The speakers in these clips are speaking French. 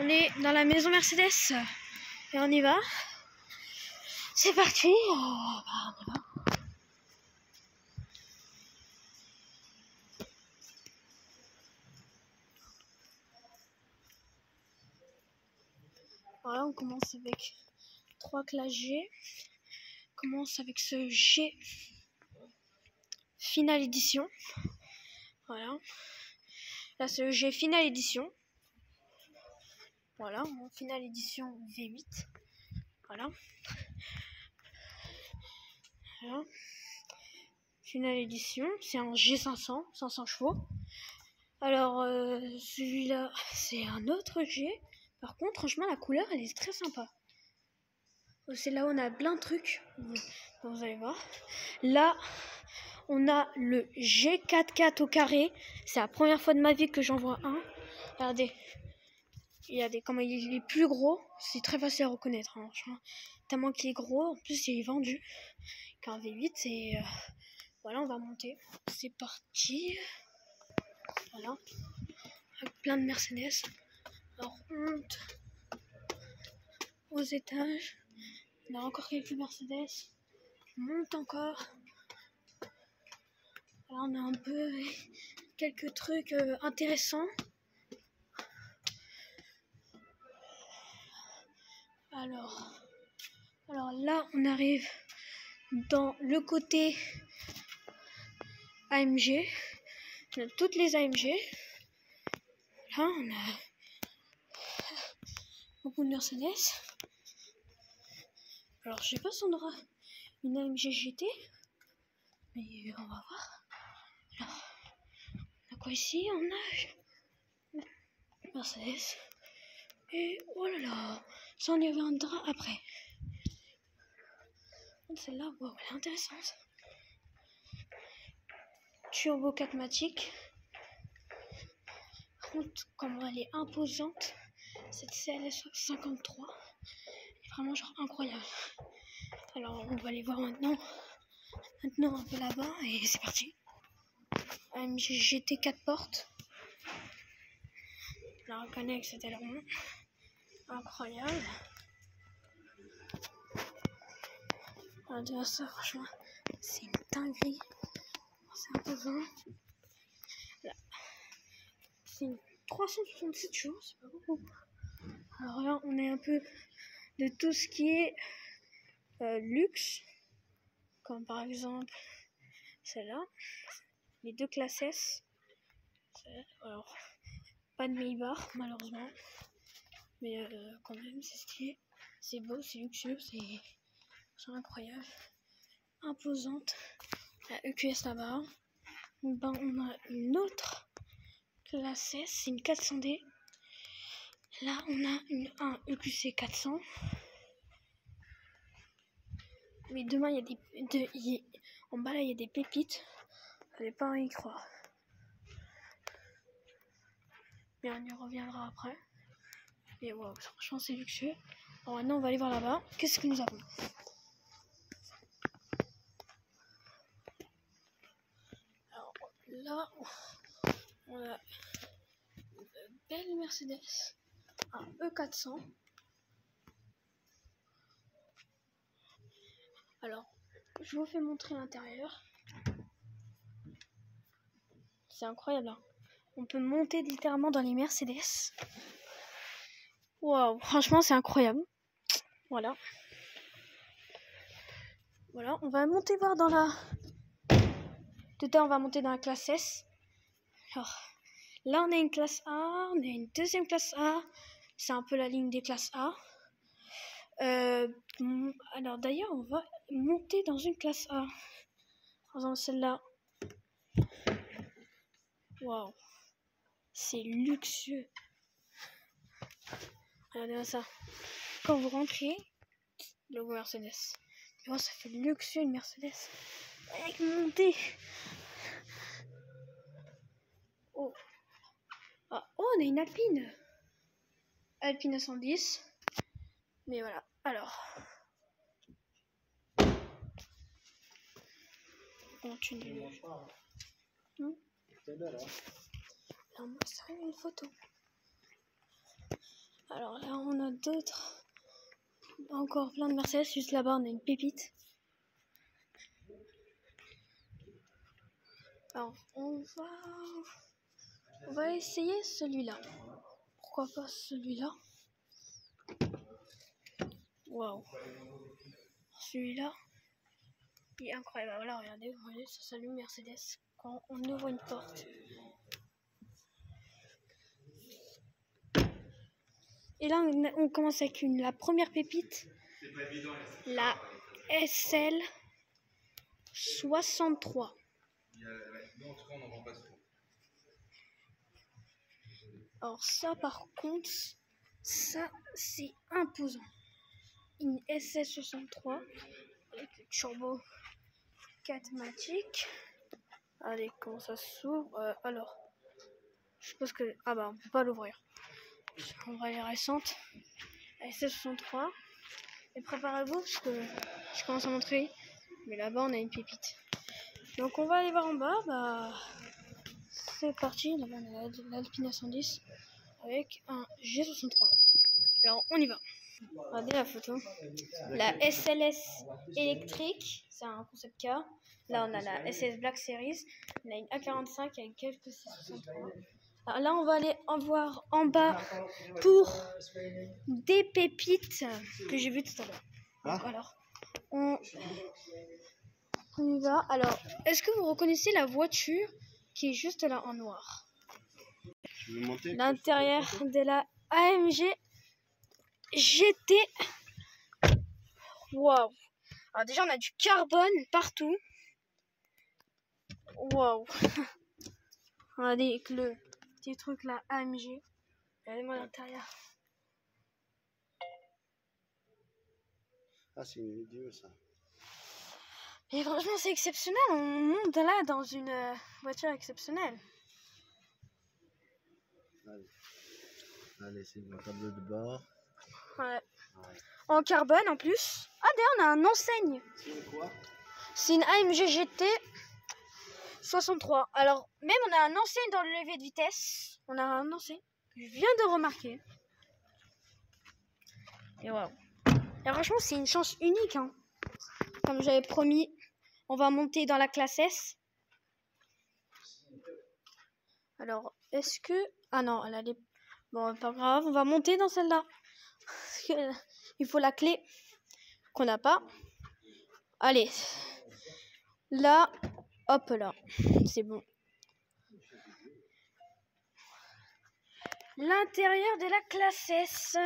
On est dans la maison Mercedes et on y va. C'est parti. On y va. Voilà, on commence avec 3 classes G. On commence avec ce G Finale Édition. Voilà. Là, c'est le G Finale Édition. Voilà, mon Finale Édition V8. Voilà. Voilà. Finale Édition, c'est un G500, 500 chevaux. Alors, celui-là, c'est un autre G. Par contre, franchement, la couleur, elle est très sympa. C'est là où on a plein de trucs. Vous allez voir. Là, on a le G44 au carré. C'est la première fois de ma vie que j'en vois un. Regardez. Comment il est plus gros. C'est très facile à reconnaître. Hein, franchement. Tellement qu'il est gros. En plus, il est vendu. Qu'un V8, c'est... Voilà, on va monter. C'est parti. Voilà. Avec plein de Mercedes. Alors, on monte aux étages. On a encore quelques Mercedes. On monte encore. Là, on a un peu quelques trucs intéressants. Alors là, on arrive dans le côté AMG. On a toutes les AMG. Là, on a beaucoup de Mercedes. Alors, je sais pas si on aura une AMG GT, mais on va voir. Alors, on a quoi ici? On a Mercedes. Et oh là là, ça on y reviendra après. Celle-là, wow, elle est intéressante. Turbo 4matic. Par contre, comment elle est imposante. Cette CLS 53 est vraiment genre incroyable. Alors on va aller voir maintenant un peu là-bas et c'est parti. AMG GT 4 portes. La reconnais avec cet aileron. Incroyable. Regardez ça, franchement, c'est une dinguerie. C'est imposant. Là. C'est une 367 chevaux, c'est pas beaucoup. Alors là, on est un peu de tout ce qui est luxe, comme par exemple celle-là, les 2 classes S. Alors, pas de Maybach malheureusement, mais quand même, c'est stylé, c'est beau, c'est luxueux, c'est incroyable, imposante. La EQS là-bas. Ben, on a une autre classe S, c'est une 400D. Là, on a un EQC 400. Mais demain, il y a en bas là, il y a des pépites. J'avais pas à y croire. Mais on y reviendra après. Et wow, franchement, c'est luxueux. Alors maintenant, on va aller voir là-bas. Qu'est-ce que nous avons? Alors là, on a une belle Mercedes, un E400. Alors, je vous fais montrer l'intérieur. C'est incroyable. Hein, on peut monter littéralement dans les Mercedes. Waouh, franchement, c'est incroyable. Voilà. Voilà, on va monter voir dans la... Dedans, on va monter dans la classe S. Alors, là, on a une classe A, on a une deuxième classe A. C'est un peu la ligne des classes A. Alors, d'ailleurs, on va monter dans une classe A. Par exemple, celle-là. Waouh. C'est luxueux. Regardez ça. Quand vous rentrez, le logo Mercedes. Oh, ça fait luxueux une Mercedes. Avec montée. Oh. Ah, oh, on a une Alpine. Alpine 110. Mais voilà. Alors. On continue. Alors, moi, ça une photo. Alors là, on a d'autres. Encore plein de Mercedes. Juste là-bas, on a une pépite. Alors, on va essayer celui-là. Pourquoi pas celui-là? Waouh! Celui-là, il est incroyable. Voilà, regardez, vous voyez, ça s'allume Mercedes quand on ouvre une porte. Et là, on commence avec la première pépite, la SL 63. Alors ça, par contre, ça, c'est imposant. Une SS 63 avec le turbo 4matic. Allez, comment ça s'ouvre? Alors, je suppose que... Ah bah, on peut pas l'ouvrir. On va les récentes. La SS 63. Et préparez-vous, parce que je commence à montrer. Mais là-bas, on a une pépite. Donc, on va aller voir en bas. Bah, c'est parti. Là-bas, on a l'Alpina 110 avec un G63. Alors, on y va. Regardez la photo. La SLS électrique, c'est un concept car. Là, on a la SS Black Series. On a une A45 avec quelques C63. Alors là, on va aller en voir en bas pour des pépites que j'ai vues tout à l'heure. Alors, on y va. Alors, est-ce que vous reconnaissez la voiture qui est juste là en noir? L'intérieur de la AMG GT. Waouh! Alors déjà, on a du carbone partout. Waouh! Regardez avec le petit truc là, AMG. Regardez-moi l'intérieur. Ah, c'est une vidéo ça. Et franchement, c'est exceptionnel. On monte là dans une voiture exceptionnelle. Allez, c'est le tableau de bord. Ouais. En carbone en plus. Ah, d'ailleurs, on a un enseigne. C'est quoi? C'est une AMG GT 63. Alors, même on a un enseigne dans le levier de vitesse. On a un enseigne que je viens de remarquer. Et waouh. Et franchement, c'est une chance unique. Hein. Comme j'avais promis, on va monter dans la classe S. Alors, est-ce que... Ah non, elle a des... Bon, pas grave, on va monter dans celle-là. Il faut la clé qu'on n'a pas. Allez. Là, hop là. C'est bon. L'intérieur de la classe S.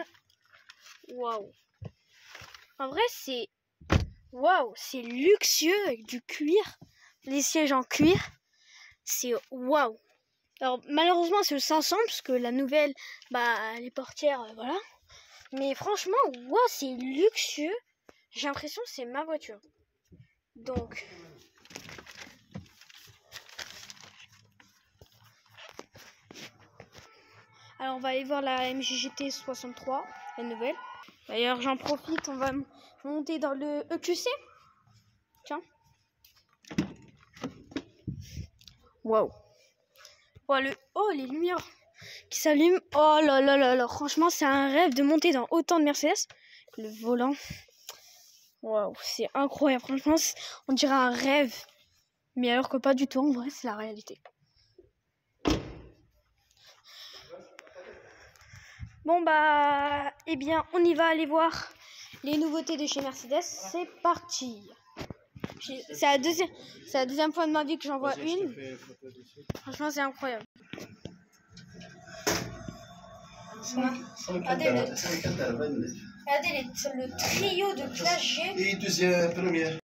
Waouh. En vrai, c'est... Waouh, c'est luxueux avec du cuir. Les sièges en cuir. C'est waouh. Alors, malheureusement, c'est le 500 parce que la nouvelle, bah, les portières, voilà. Mais franchement, waouh, c'est luxueux. J'ai l'impression que c'est ma voiture. Donc... Alors, on va aller voir la AMG GT 63, la nouvelle. D'ailleurs, j'en profite, on va monter dans le EQC. Tiens. Waouh. Oh, les lumières qui s'allument. Oh là là là là. Franchement, c'est un rêve de monter dans autant de Mercedes. Le volant. Waouh, c'est incroyable. Franchement, on dirait un rêve. Mais alors que pas du tout, en vrai, c'est la réalité. Bon bah, eh bien, on y va aller voir les nouveautés de chez Mercedes. C'est parti. C'est la deuxième fois de ma vie que j'en vois une. Franchement, c'est incroyable. Regardez le trio de classe G. Et deuxième, première.